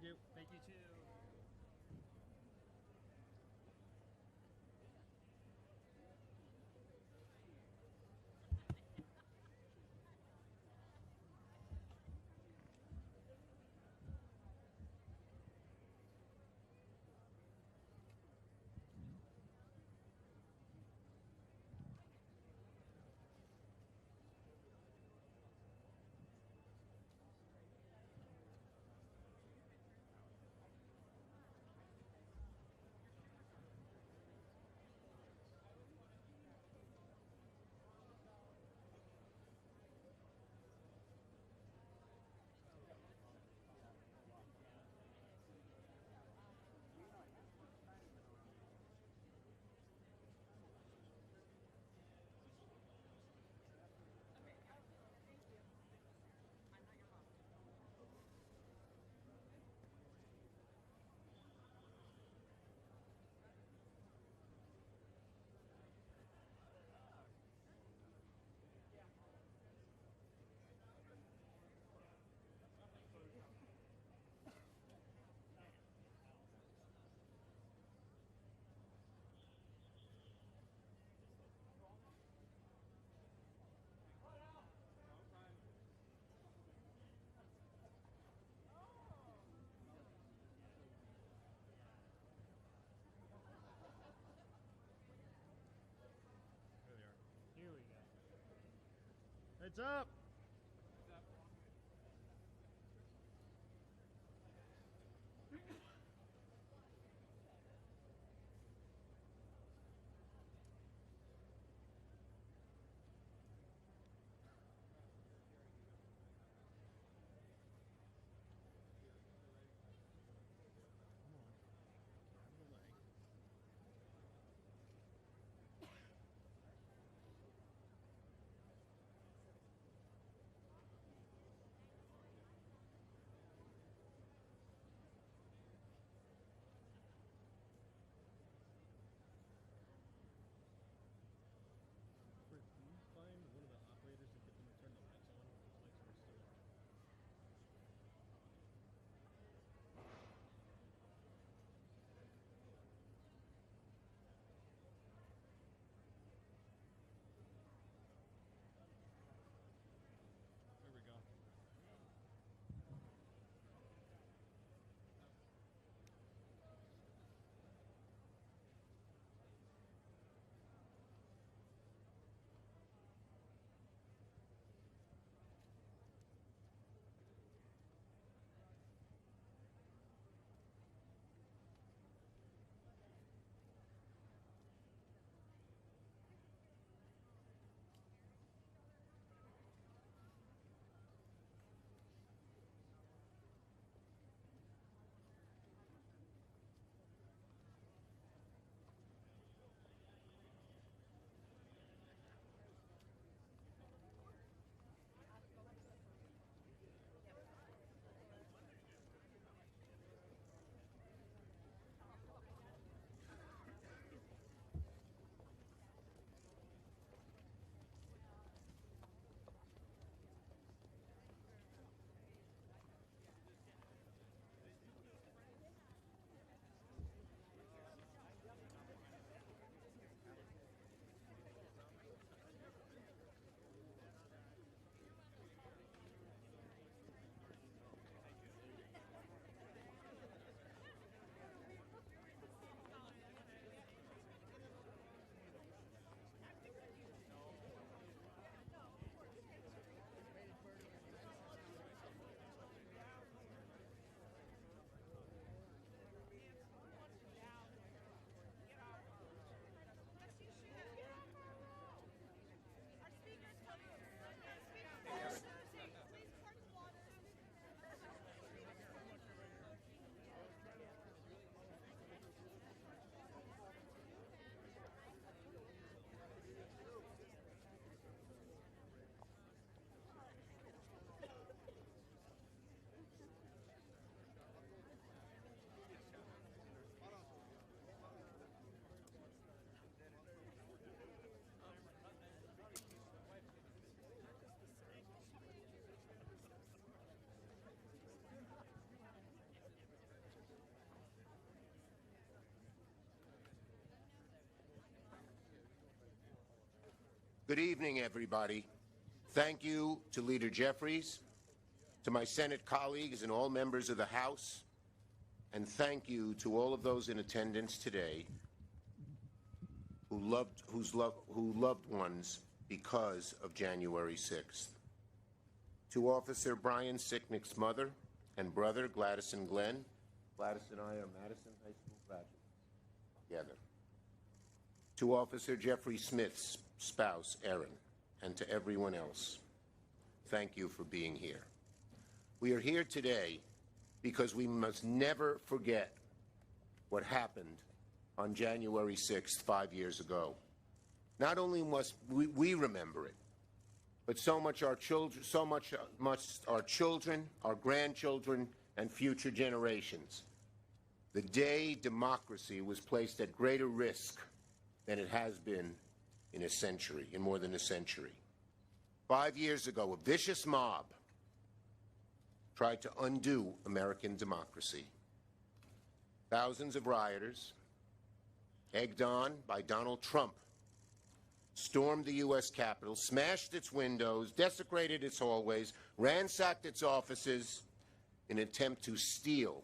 you. Thank you too. There they are. Here we go. Heads up! Come on. Grab the leg. Good evening, everybody. Thank you to Leader Jeffries, to my Senate colleagues and all members of the House, and thank you to all of those in attendance today who loved ones because of January 6th. To Officer Brian Sicknick's mother and brother, Gladys and Glenn. Gladys and I are Madison High School graduates together. To Officer Jeffrey Smith's spouse, Erin, and to everyone else, thank you for being here. We are here today because we must never forget what happened on January 6th, 5 years ago. Not only must we remember it, but so much our children, our grandchildren, and future generations. The day democracy was placed at greater risk than it has been in a century, in more than a century. 5 years ago, a vicious mob tried to undo American democracy. Thousands of rioters, egged on by Donald Trump, stormed the U.S. Capitol, smashed its windows, desecrated its hallways, ransacked its offices in an attempt to steal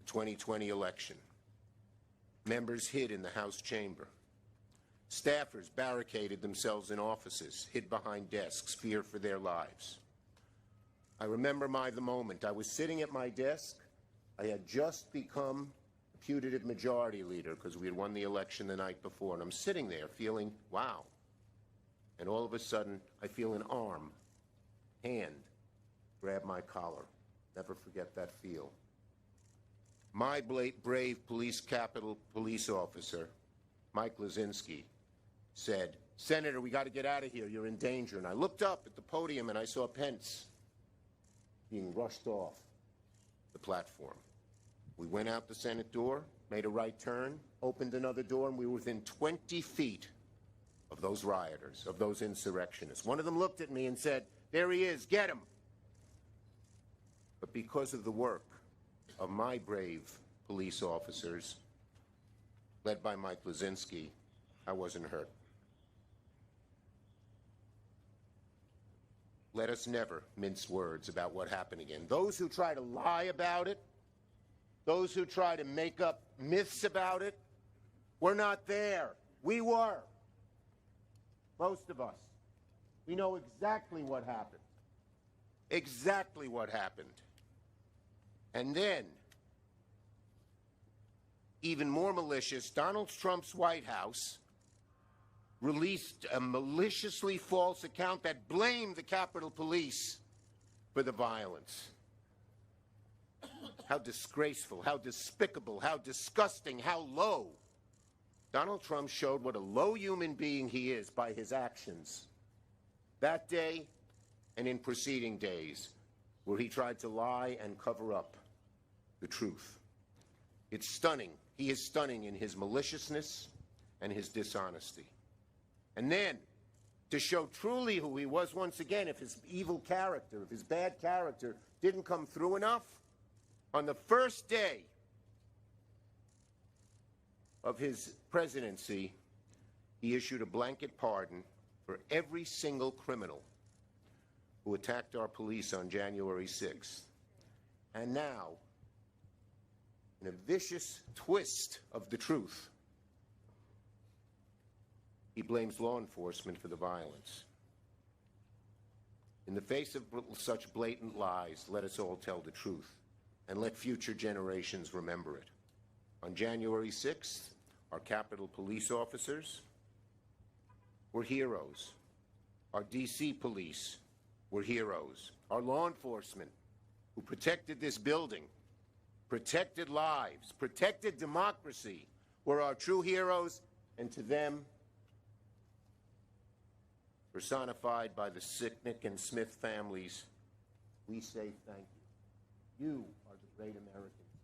the 2020 election. Members hid in the House chamber. Staffers barricaded themselves in offices, hid behind desks, fear for their lives. I remember the moment. I was sitting at my desk. I had just become putative majority leader because we had won the election the night before, and I'm sitting there feeling, wow. And all of a sudden, I feel an hand grab my collar. Never forget that feel. My brave Capitol Police officer, Mike Lazinski, said, "Senator, we got to get out of here. You're in danger." And I looked up at the podium and I saw Pence being rushed off the platform. We went out the Senate door, made a right turn, opened another door, and we were within 20 feet of those rioters, of those insurrectionists. One of them looked at me and said, "There he is, get him." But because of the work of my brave police officers, led by Mike Lazinski, I wasn't hurt. Let us never mince words about what happened again. Those who try to lie about it, those who try to make up myths about it, we're not there. We were. Most of us. We know exactly what happened. Exactly what happened. And then, even more malicious, Donald Trump's White House released a maliciously false account that blamed the Capitol Police for the violence. How disgraceful, how despicable, how disgusting, how low. Donald Trump showed what a low human being he is by his actions that day and in preceding days, where he tried to lie and cover up the truth. It's stunning. He is stunning in his maliciousness and his dishonesty. And then, to show truly who he was once again, if his evil character, if his bad character didn't come through enough, on the first day of his presidency, he issued a blanket pardon for every single criminal who attacked our police on January 6th. And now, in a vicious twist of the truth, he blames law enforcement for the violence. In the face of such blatant lies, let us all tell the truth, and let future generations remember it. On January 6th, our Capitol Police officers were heroes. Our D.C. police were heroes. Our law enforcement, who protected this building, protected lives, protected democracy, were our true heroes, and to them, personified by the Sicknick and Smith families, we say thank you. You are the great Americans.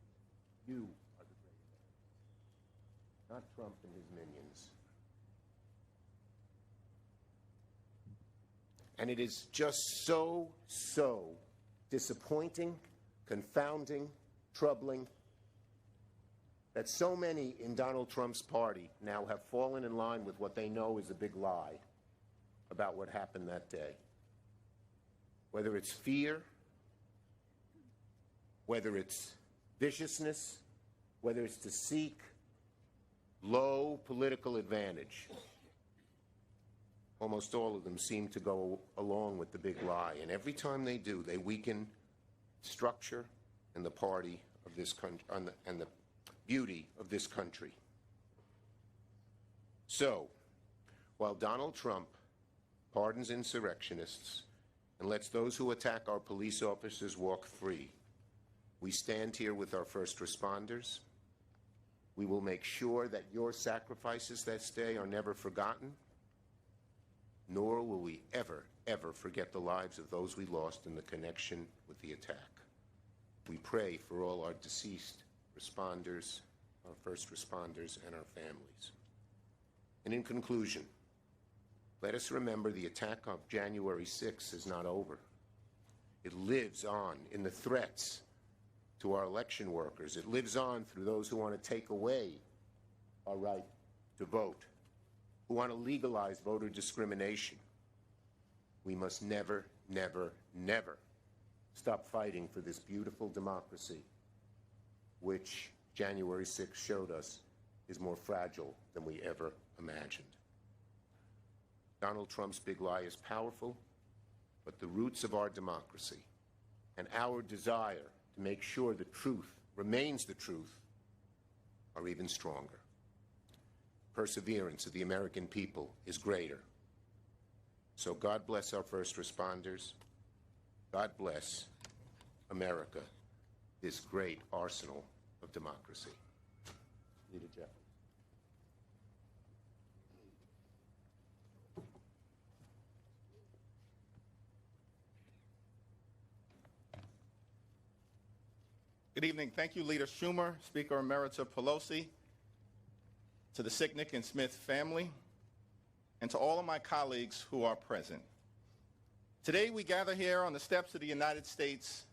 You are the great Americans. Not Trump and his minions. And it is just so disappointing, confounding, troubling that so many in Donald Trump's party now have fallen in line with what they know is a big lie. about what happened that day. Whether it's fear, whether it's viciousness, whether it's to seek low political advantage, almost all of them seem to go along with the big lie. And every time they do, they weaken structure and the party of this country and the beauty of this country. So, while Donald Trump pardons insurrectionists and lets those who attack our police officers walk free, we stand here with our first responders. We will make sure that your sacrifices this day are never forgotten, nor will we ever, ever forget the lives of those we lost in the connection with the attack. We pray for all our deceased responders, our first responders, and our families. And in conclusion, let us remember the attack of January 6th is not over. It lives on in the threats to our election workers. It lives on through those who want to take away our right to vote, who want to legalize voter discrimination. We must never, never, never stop fighting for this beautiful democracy, which January 6th showed us is more fragile than we ever imagined. Donald Trump's big lie is powerful, but the roots of our democracy and our desire to make sure the truth remains the truth are even stronger. Perseverance of the American people is greater. So God bless our first responders. God bless America, this great arsenal of democracy. Leader Jeffries. Good evening. Thank you, Leader Schumer, Speaker Emerita Pelosi, to the Sicknick and Smith family, and to all of my colleagues who are present. Today we gather here on the steps of the United States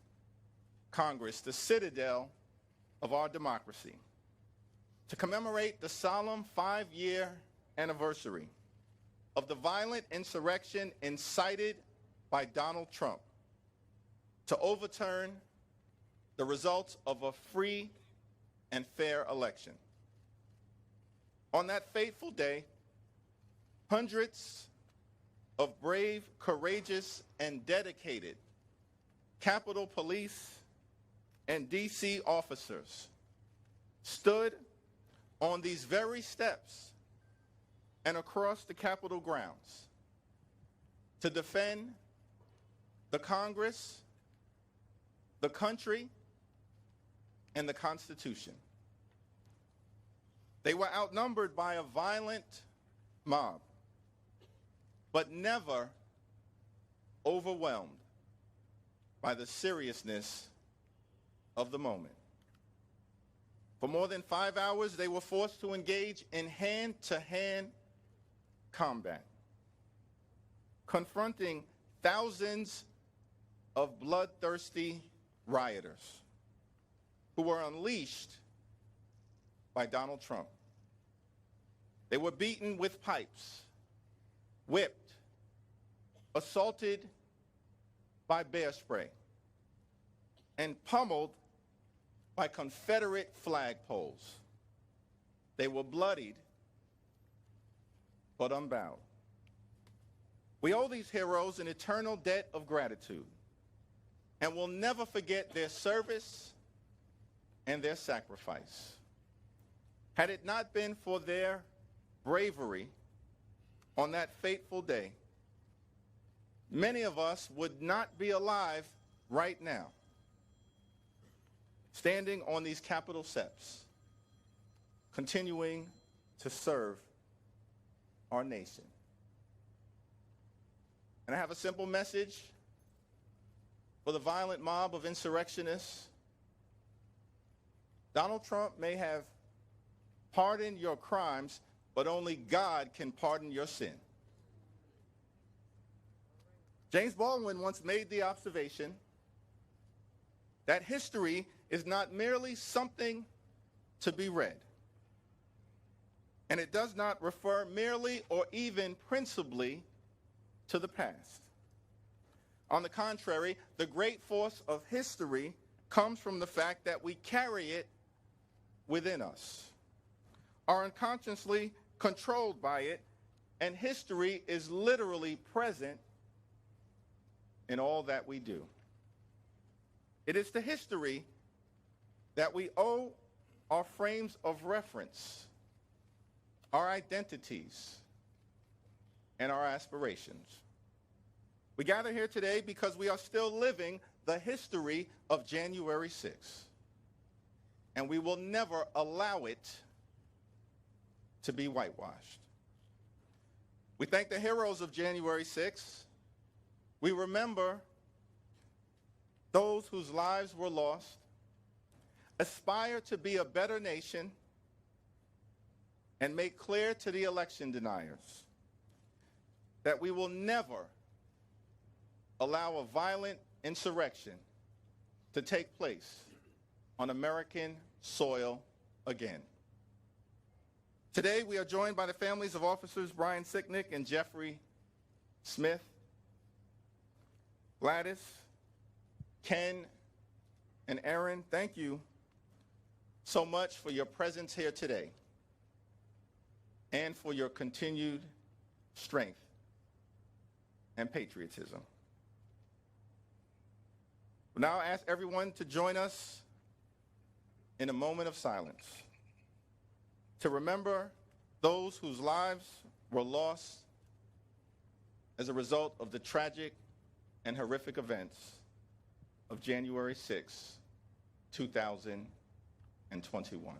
Congress, the citadel of our democracy, to commemorate the solemn 5-year anniversary of the violent insurrection incited by Donald Trump to overturn the results of a free and fair election. On that fateful day, hundreds of brave, courageous, and dedicated Capitol Police and D.C. officers stood on these very steps and across the Capitol grounds to defend the Congress, the country, and the Constitution. They were outnumbered by a violent mob, but never overwhelmed by the seriousness of the moment. For more than 5 hours, they were forced to engage in hand-to-hand combat, confronting thousands of bloodthirsty rioters who were unleashed by Donald Trump. They were beaten with pipes, whipped, assaulted by bear spray, and pummeled by Confederate flagpoles. They were bloodied, but unbowed. We owe these heroes an eternal debt of gratitude, and will never forget their service and their sacrifice. Had it not been for their bravery on that fateful day, many of us would not be alive right now, standing on these Capitol steps, continuing to serve our nation. And I have a simple message for the violent mob of insurrectionists. Donald Trump may have pardoned your crimes, but only God can pardon your sin. James Baldwin once made the observation that history is not merely something to be read, and it does not refer merely or even principally to the past. On the contrary, the great force of history comes from the fact that we carry it within us, are unconsciously controlled by it, and history is literally present in all that we do. It is to history that we owe our frames of reference, our identities, and our aspirations. We gather here today because we are still living the history of January 6th, and we will never allow it to be whitewashed. We thank the heroes of January 6th. We remember those whose lives were lost, aspire to be a better nation, and make clear to the election deniers that we will never allow a violent insurrection to take place on American soil again. Today, we are joined by the families of officers Brian Sicknick and Jeffrey Smith, Gladys, Ken, and Aaron. Thank you so much for your presence here today and for your continued strength and patriotism. We'll now ask everyone to join us in a moment of silence to remember those whose lives were lost as a result of the tragic and horrific events of January 6, 2021.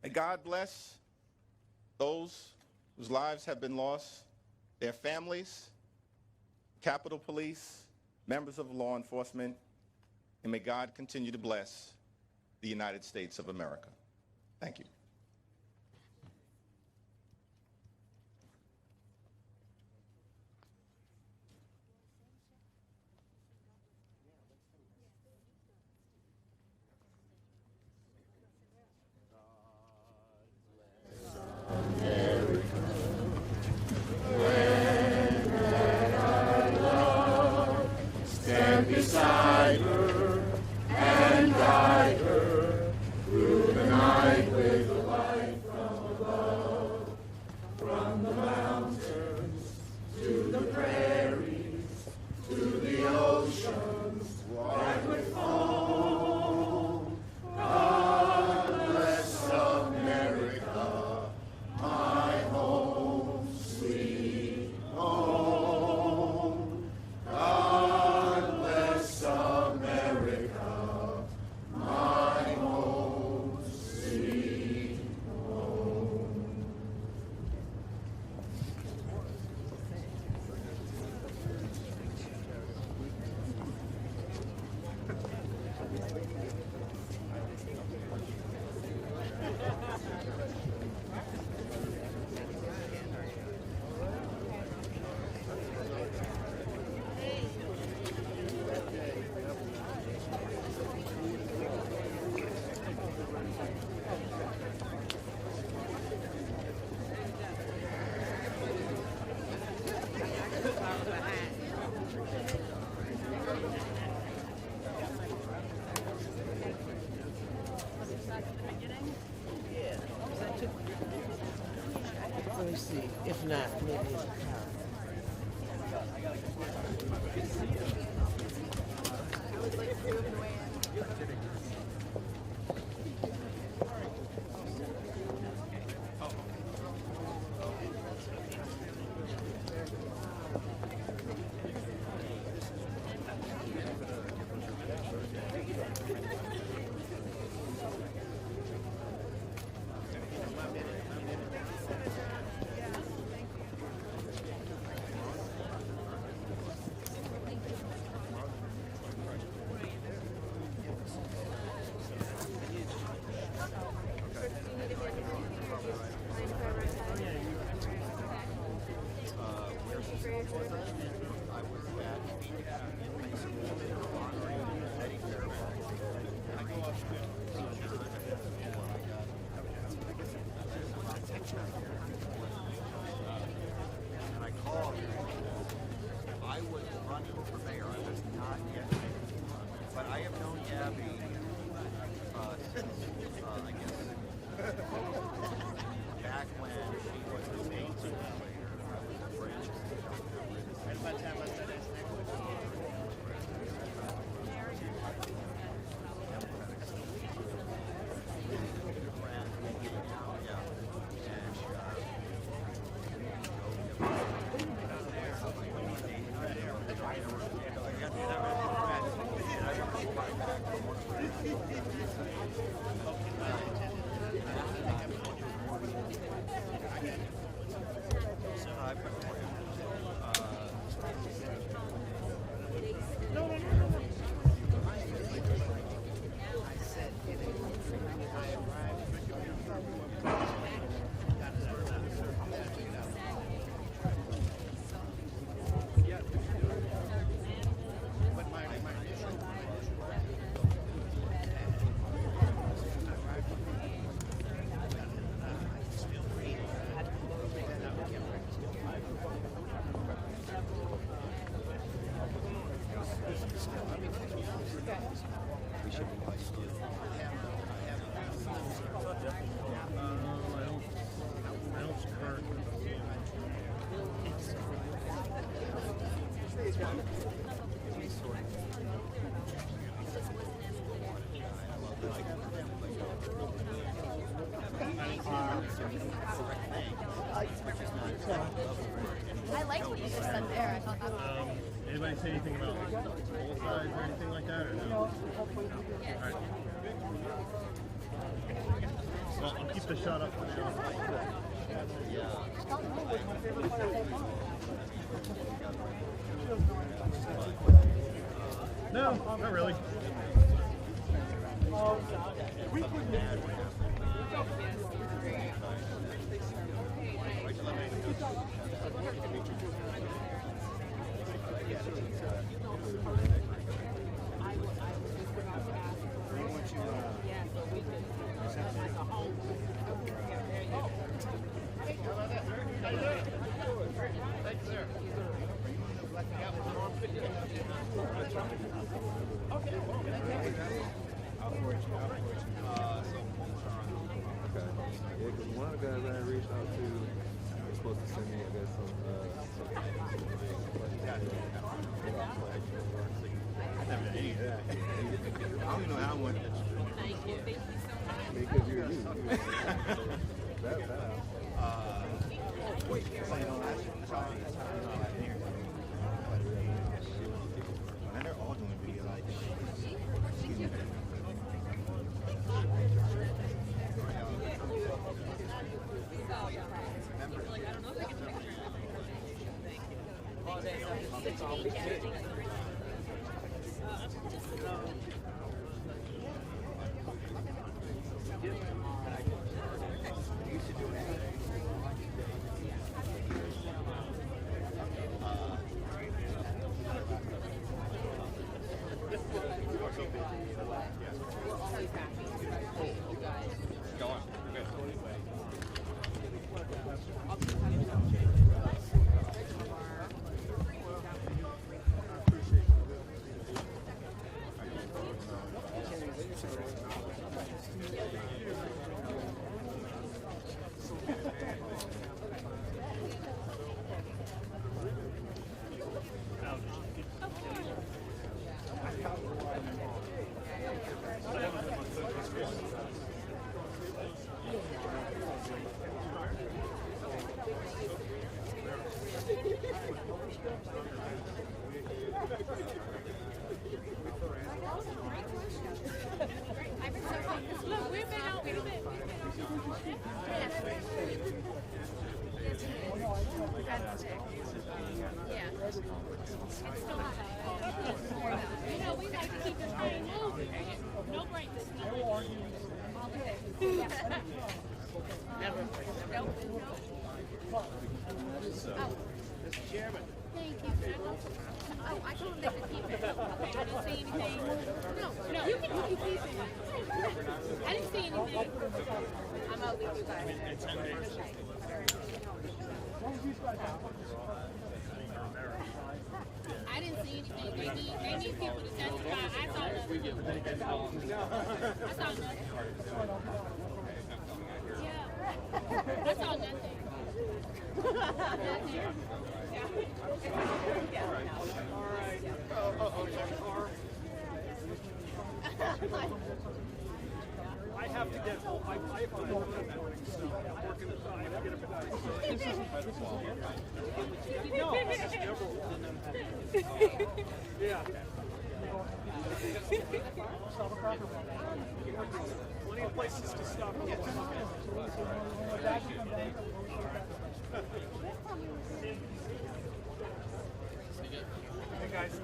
May God bless those whose lives have been lost, their families, Capitol Police, members of law enforcement, and may God continue to bless the United States of America. Thank you. Beside her and guide her through the night with the light from above, from the mountains to the prairies to the oceans that would foam. God bless America, my home, sweet home. God bless America, my home, sweet home. Let me see. If not, maybe. I don't start. I like what you just said there. I thought that was Anybody say anything about like bowl size or anything like that, or no? All right. Well, I'll keep the shot up for now. No, not really. One of the guys I reached out to was supposed to send me, I guess, some I don't even know how I went. Thank you. Thank you so much. because you're you. That's And they're all doing video like Look, we've been out. Yeah. You know, we like to keep this thing moving. No breaks. Never. Mr. Chairman. Thank you. Oh, I told him they could keep it. I didn't see anything. No, you can keep it. I didn't see anything. I'm out with you guys. I didn't see anything. They need people to testify. I saw nothing. I saw nothing. Yeah. I saw nothing. I have to get home. I have to go in the morning, so I'm working. I have to get up at 9. No, this is never. Yeah. Plenty of places to stop. Hey guys.